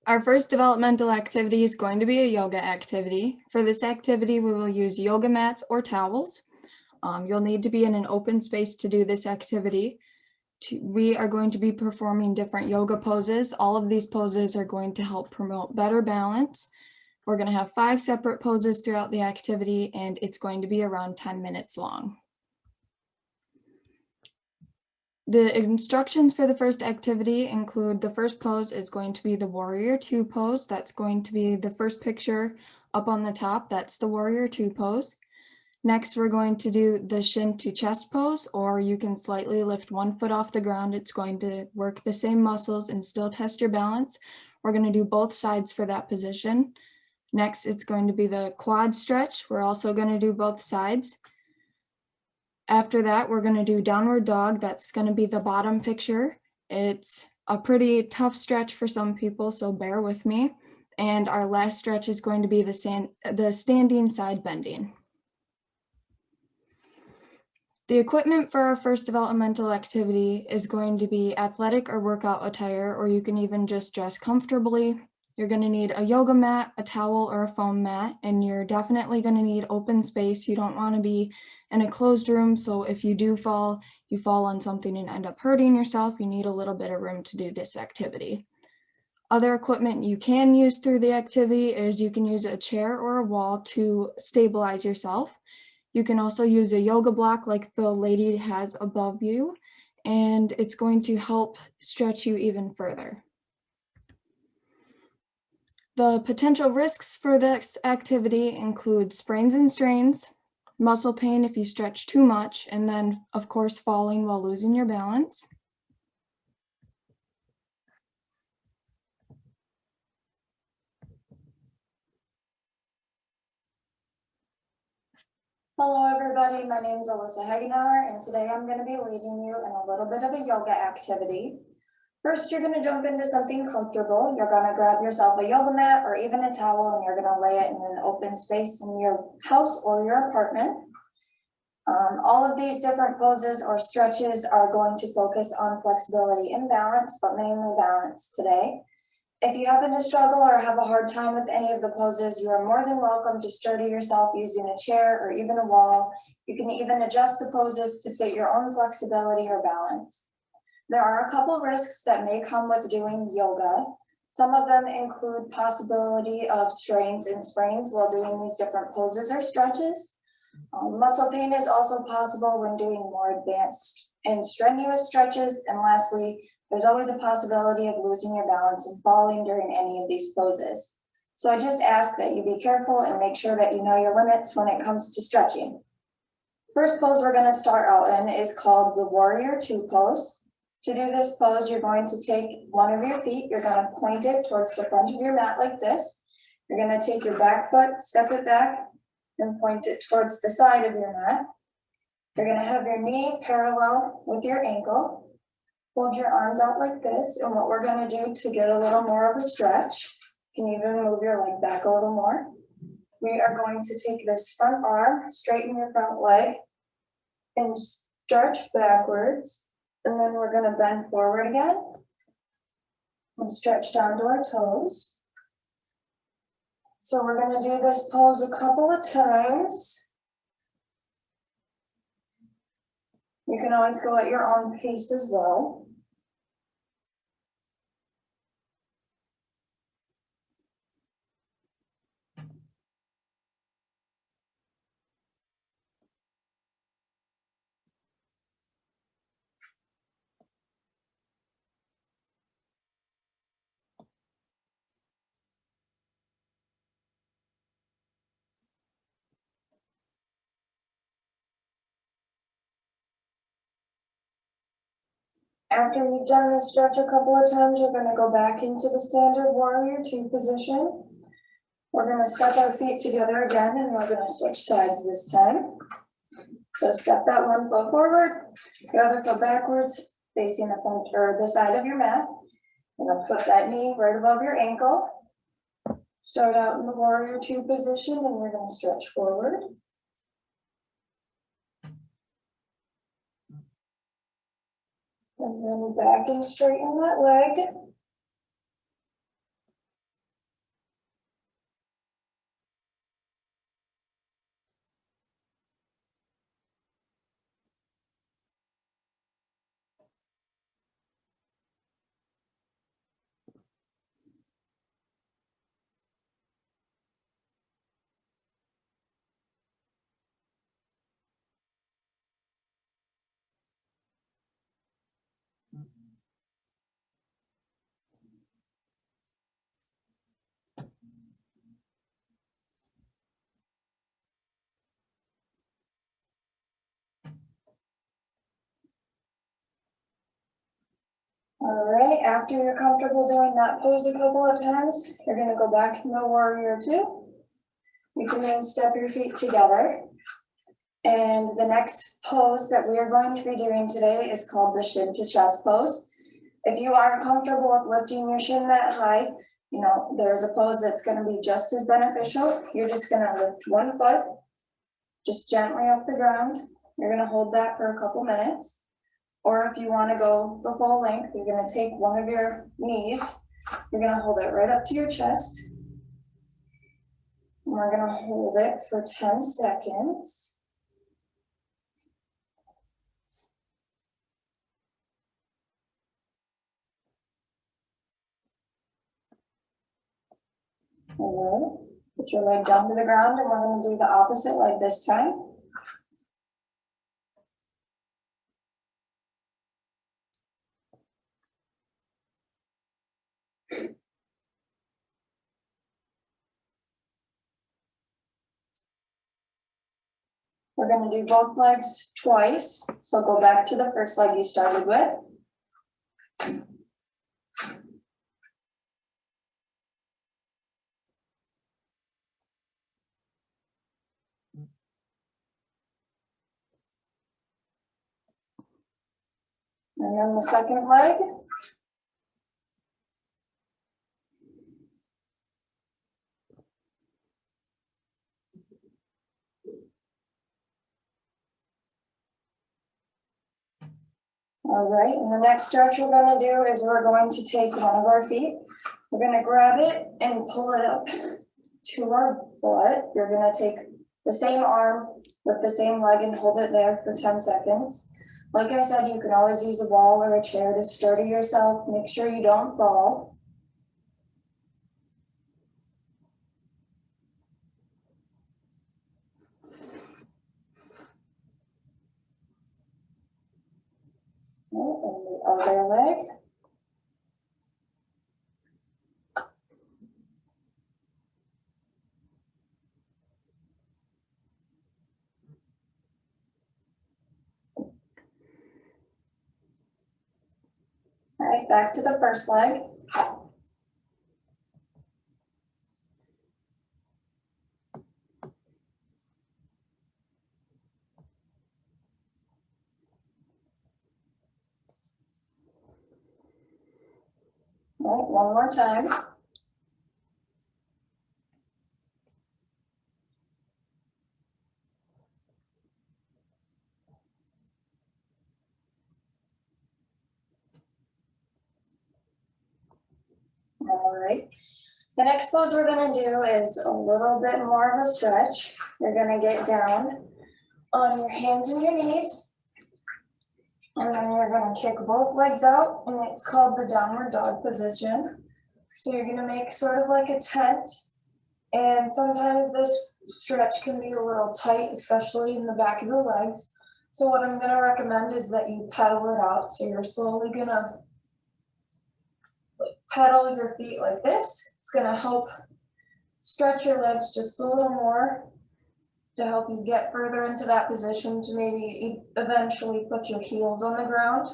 Our first developmental activity is going to be a yoga activity. For this activity, we will use yoga mats or towels. You'll need to be in an open space to do this activity. We are going to be performing different yoga poses. All of these poses are going to help promote better balance. We're going to have 5 separate poses throughout the activity, and it's going to be around 10 minutes long. The instructions for the first activity include the first pose is going to be the Warrior 2 pose. That's going to be the first picture up on the top. That's the Warrior 2 pose. Next, we're going to do the shin to chest pose, or you can slightly lift one foot off the ground. It's going to work the same muscles and still test your balance. We're going to do both sides for that position. Next, it's going to be the quad stretch. We're also going to do both sides. After that, we're going to do downward dog. That's going to be the bottom picture. It's a pretty tough stretch for some people, so bear with me. And our last stretch is going to be the standing side bending. The equipment for our first developmental activity is going to be athletic or workout attire, or you can even just dress comfortably. You're going to need a yoga mat, a towel, or a foam mat, and you're definitely going to need open space. You don't want to be in a closed room, so if you do fall, you fall on something and end up hurting yourself. You need a little bit of room to do this activity. Other equipment you can use through the activity is you can use a chair or a wall to stabilize yourself. You can also use a yoga block like the lady has above you, and it's going to help stretch you even further. The potential risks for this activity include sprains and strains, muscle pain if you stretch too much, and then, of course, falling while losing your balance. Hello everybody, my name is Alyssa Hagenauer, and today I'm going to be leading you in a little bit of a yoga activity. First, you're going to jump into something comfortable. You're going to grab yourself a yoga mat or even a towel, and you're going to lay it in an open space in your house or your apartment. All of these different poses or stretches are going to focus on flexibility and balance, but mainly balance today. If you happen to struggle or have a hard time with any of the poses, you are more than welcome to sturdy yourself using a chair or even a wall. You can even adjust the poses to fit your own flexibility or balance. There are a couple risks that may come with doing yoga. Some of them include possibility of strains and sprains while doing these different poses or stretches. Muscle pain is also possible when doing more advanced and strenuous stretches. And lastly, there's always a possibility of losing your balance and falling during any of these poses. So I just ask that you be careful and make sure that you know your limits when it comes to stretching. First pose we're going to start out in is called the Warrior 2 pose. To do this pose, you're going to take one of your feet, you're going to point it towards the front of your mat like this. You're going to take your back foot, step it back, and point it towards the side of your mat. You're going to have your knee parallel with your ankle. Hold your arms out like this, and what we're going to do to get a little more of a stretch, you can even move your leg back a little more. We are going to take this front arm, straighten your front leg, and stretch backwards. And then we're going to bend forward again and stretch down to our toes. So we're going to do this pose a couple of times. You can always go at your own pace as well. After you've done this stretch a couple of times, you're going to go back into the standard Warrior 2 position. We're going to step our feet together again, and we're going to switch sides this time. So step that one foot forward, the other foot backwards, facing the front or the side of your mat. You're going to put that knee right above your ankle. Start out in the Warrior 2 position, and you're going to stretch forward. And then back and straighten that leg. All right, after you're comfortable doing that pose a couple of times, you're gonna go back into warrior two. You can then step your feet together. And the next pose that we are going to be doing today is called the shin to chest pose. If you aren't comfortable with lifting your shin that high, there's a pose that's gonna be just as beneficial. You're just gonna lift one foot, just gently off the ground. You're gonna hold that for a couple minutes. Or if you wanna go the full length, you're gonna take one of your knees, you're gonna hold it right up to your chest. And we're gonna hold it for 10 seconds. All right, put your leg down to the ground and we're gonna do the opposite leg this time. We're gonna do both legs twice. So go back to the first leg you started with. And then the second leg. All right, and the next stretch we're gonna do is we're going to take one of our feet. We're gonna grab it and pull it up to our butt. You're gonna take the same arm with the same leg and hold it there for 10 seconds. Like I said, you can always use a wall or a chair to sturdy yourself. Make sure you don't fall. And the other leg. All right, back to the first leg. All right, one more time. All right. The next pose we're gonna do is a little bit more of a stretch. You're gonna get down on your hands and your knees. And then you're gonna kick both legs out, and it's called the downward dog position. So you're gonna make sort of like a tent. And sometimes this stretch can be a little tight, especially in the back of the legs. So what I'm gonna recommend is that you pedal it out. So you're slowly gonna pedal your feet like this. It's gonna help stretch your legs just a little more to help you get further into that position to maybe eventually put your heels on the ground.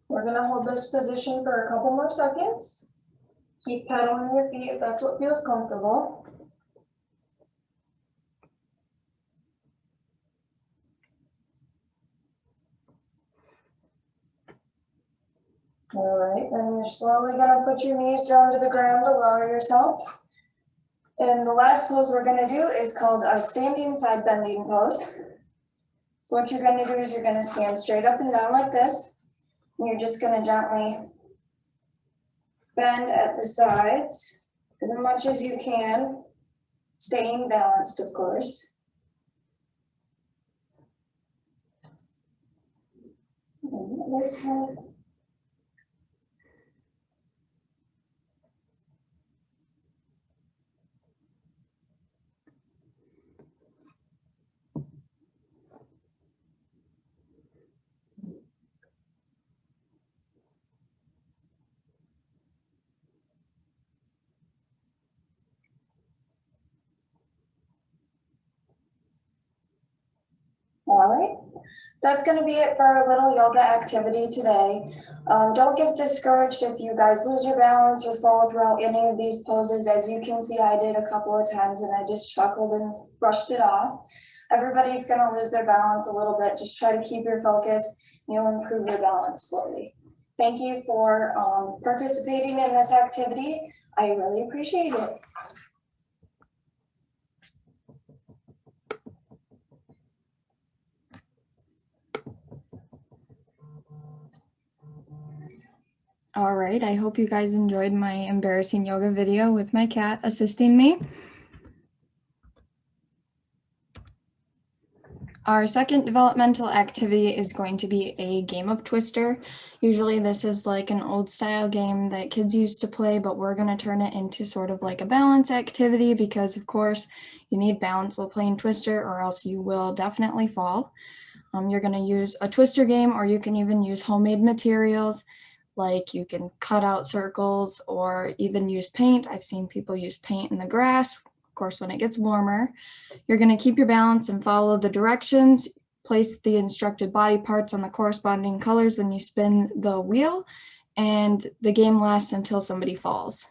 We're gonna hold this position for a couple more seconds. Keep pedaling your feet if that's what feels comfortable. All right, then you're slowly gonna put your knees down to the ground to lower yourself. And the last pose we're gonna do is called a standing side bending pose. So what you're gonna do is you're gonna stand straight up and down like this. And you're just gonna gently bend at the sides as much as you can, staying balanced, of course. And the other side. All right. That's going to be it for our little yoga activity today. Don't get discouraged if you guys lose your balance or fall throughout any of these poses. As you can see, I did a couple of times and I just chuckled and brushed it off. Everybody's going to lose their balance a little bit. Just try to keep your focus. You'll improve your balance slowly. Thank you for participating in this activity. I really appreciate it. All right, I hope you guys enjoyed my embarrassing yoga video with my cat assisting me. Our second developmental activity is going to be a game of Twister. Usually this is like an old style game that kids used to play, but we're going to turn it into sort of like a balance activity because of course you need balance while playing Twister or else you will definitely fall. You're going to use a Twister game, or you can even use homemade materials. Like you can cut out circles or even use paint. I've seen people use paint in the grass, of course, when it gets warmer. You're going to keep your balance and follow the directions. Place the instructed body parts on the corresponding colors when you spin the wheel, and the game lasts until somebody falls.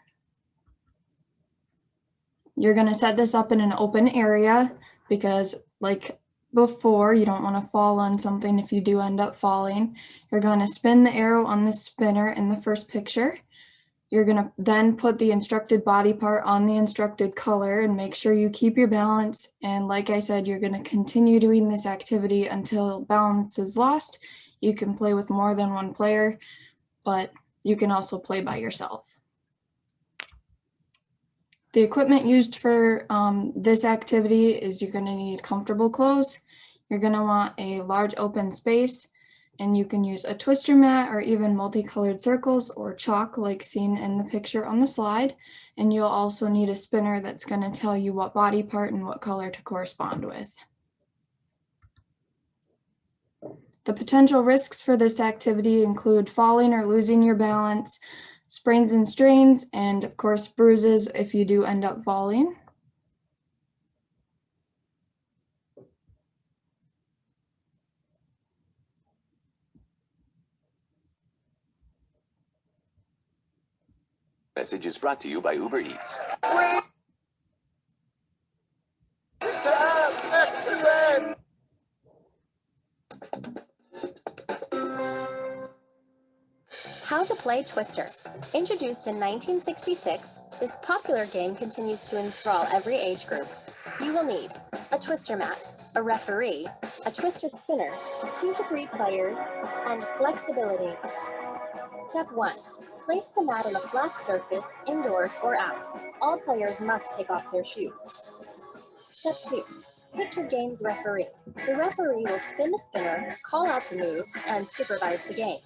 You're going to set this up in an open area because, like before, you don't want to fall on something if you do end up falling. You're going to spin the arrow on the spinner in the first picture. You're going to then put the instructed body part on the instructed color and make sure you keep your balance. And like I said, you're going to continue doing this activity until balance is lost. You can play with more than one player, but you can also play by yourself. The equipment used for this activity is you're going to need comfortable clothes. You're going to want a large open space, and you can use a twister mat or even multicolored circles or chalk like seen in the picture on the slide. And you'll also need a spinner that's going to tell you what body part and what color to correspond with. The potential risks for this activity include falling or losing your balance, sprains and strains, and of course bruises if you do end up falling. Message is brought to you by Uber Eats. How to play Twister. Introduced in 1966, this popular game continues to enthrall every age group. You will need a twister mat, a referee, a twister spinner, 2 to 3 players, and flexibility. Step 1. Place the mat on a flat surface, indoors or out. All players must take off their shoes. Step 2. Pick your game's referee. The referee will spin the spinner, call out the moves, and supervise the game.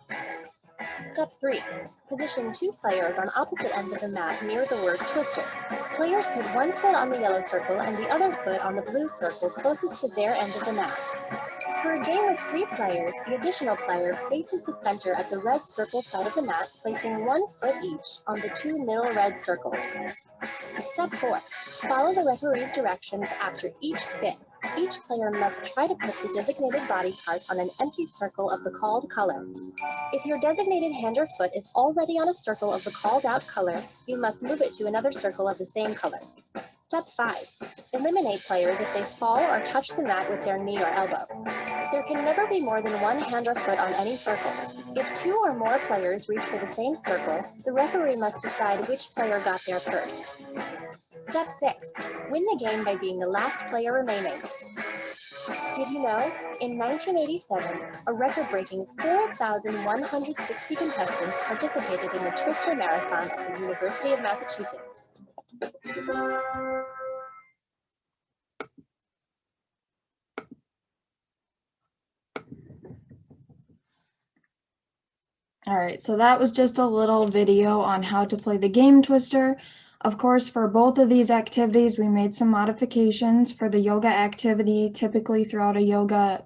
Step 3. Position 2 players on opposite ends of the mat near the word Twister. Players put one foot on the yellow circle and the other foot on the blue circle closest to their end of the mat. For a game with 3 players, the additional player faces the center at the red circle side of the mat, placing 1 foot each on the 2 middle red circles. Step 4. Follow the referee's directions after each spin. Each player must try to put the designated body part on an empty circle of the called color. If your designated hand or foot is already on a circle of the called out color, you must move it to another circle of the same color. Step 5. Eliminate players if they fall or touch the mat with their knee or elbow. There can never be more than 1 hand or foot on any circle. If 2 or more players reach for the same circle, the referee must decide which player got there first. Step 6. Win the game by being the last player remaining. Did you know? In 1987, a record-breaking 4,160 contestants participated in the Twister Marathon at the University of Massachusetts. All right, so that was just a little video on how to play the game Twister. Of course, for both of these activities, we made some modifications. For the yoga activity, typically throughout a yoga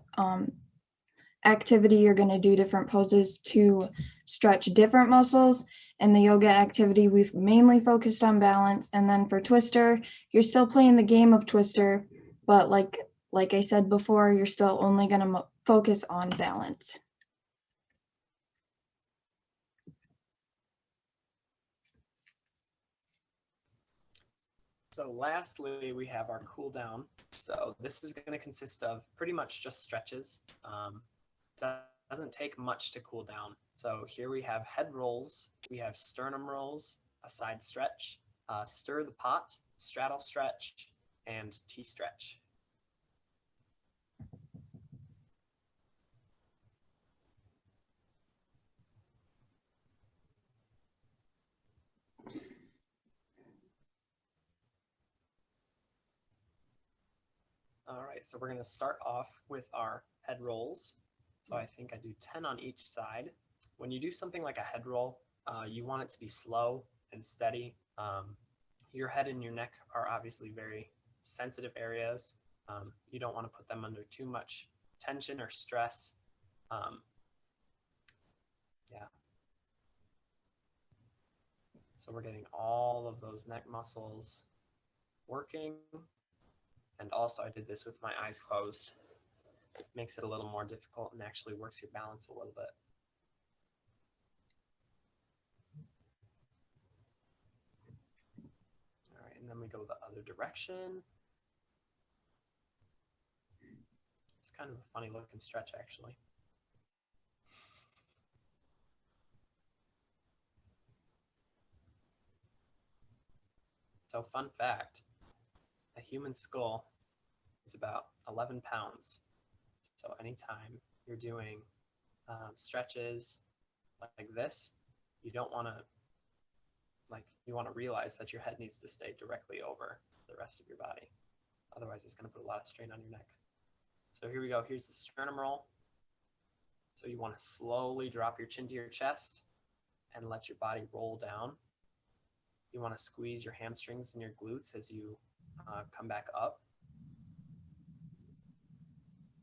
activity, you're going to do different poses to stretch different muscles. In the yoga activity, we've mainly focused on balance. And then for Twister, you're still playing the game of Twister, but like like I said before, you're still only going to focus on balance. So lastly, we have our cool down. So this is going to consist of pretty much just stretches. Doesn't take much to cool down. So here we have head rolls, we have sternum rolls, a side stretch, stir the pot, straddle stretch, and T-stretch. All right, so we're going to start off with our head rolls. So I think I do 10 on each side. When you do something like a head roll, you want it to be slow and steady. Your head and your neck are obviously very sensitive areas. You don't want to put them under too much tension or stress. Yeah. So we're getting all of those neck muscles working. And also I did this with my eyes closed. It makes it a little more difficult and actually works your balance a little bit. All right, and then we go the other direction. It's kind of a funny looking stretch, actually. So fun fact, a human skull is about 11 pounds. So anytime you're doing stretches like this, you don't want to, you want to realize that your head needs to stay directly over the rest of your body. Otherwise, it's going to put a lot of strain on your neck. So here we go. Here's the sternum roll. So you want to slowly drop your chin to your chest and let your body roll down. You want to squeeze your hamstrings and your glutes as you come back up.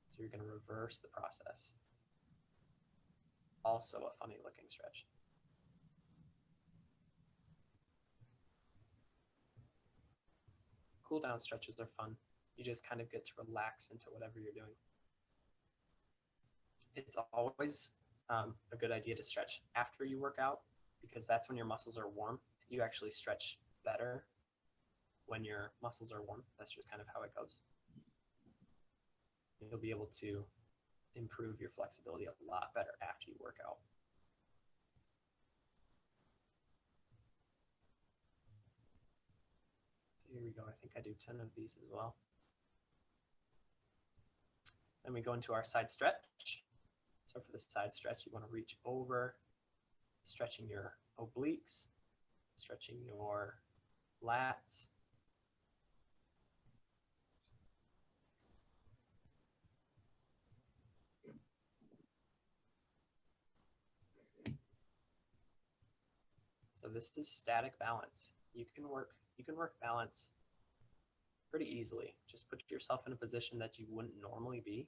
So you're going to reverse the process. Also a funny looking stretch. Cool down stretches are fun. You just kind of get to relax into whatever you're doing. It's always a good idea to stretch after you work out because that's when your muscles are warm. You actually stretch better when your muscles are warm. That's just kind of how it goes. You'll be able to improve your flexibility a lot better after you work out. So here we go. I think I do 10 of these as well. Then we go into our side stretch. So for the side stretch, you want to reach over, stretching your obliques, stretching your lats. So this is static balance. You can work balance pretty easily. Just put yourself in a position that you wouldn't normally be,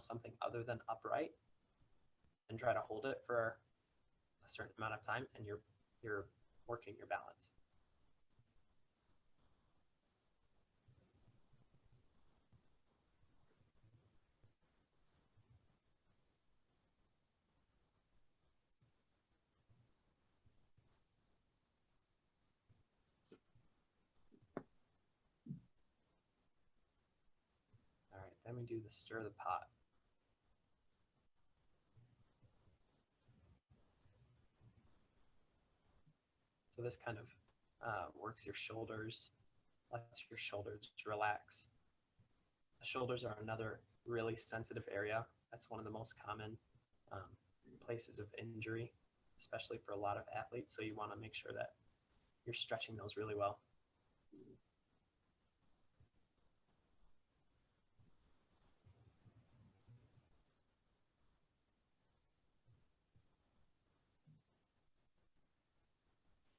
something other than upright, and try to hold it for a certain amount of time, and you're working your balance. All right, then we do the stir the pot. So this kind of works your shoulders, lets your shoulders relax. The shoulders are another really sensitive area. That's one of the most common places of injury, especially for a lot of athletes. So you want to make sure that you're stretching those really well.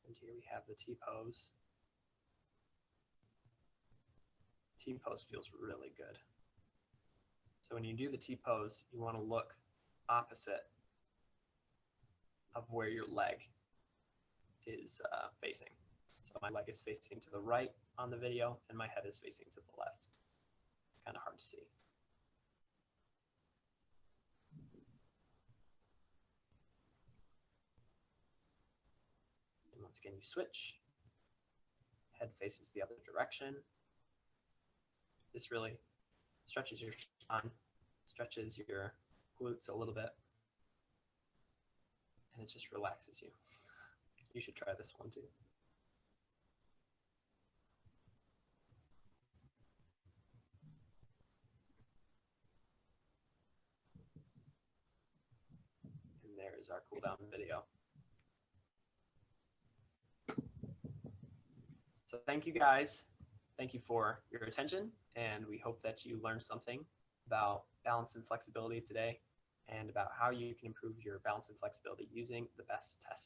And here we have the T-pose. T-pose feels really good. So when you do the T-pose, you want to look opposite of where your leg is facing. So my leg is facing to the right on the video, and my head is facing to the left. kind of hard to see. And once again, you switch. Head faces the other direction. This really stretches your spine, stretches your glutes a little bit, and it just relaxes you. You should try this one too. And there is our cool down video. So thank you guys. Thank you for your attention, and we hope that you learned something about balance and flexibility today and about how you can improve your balance and flexibility using the best test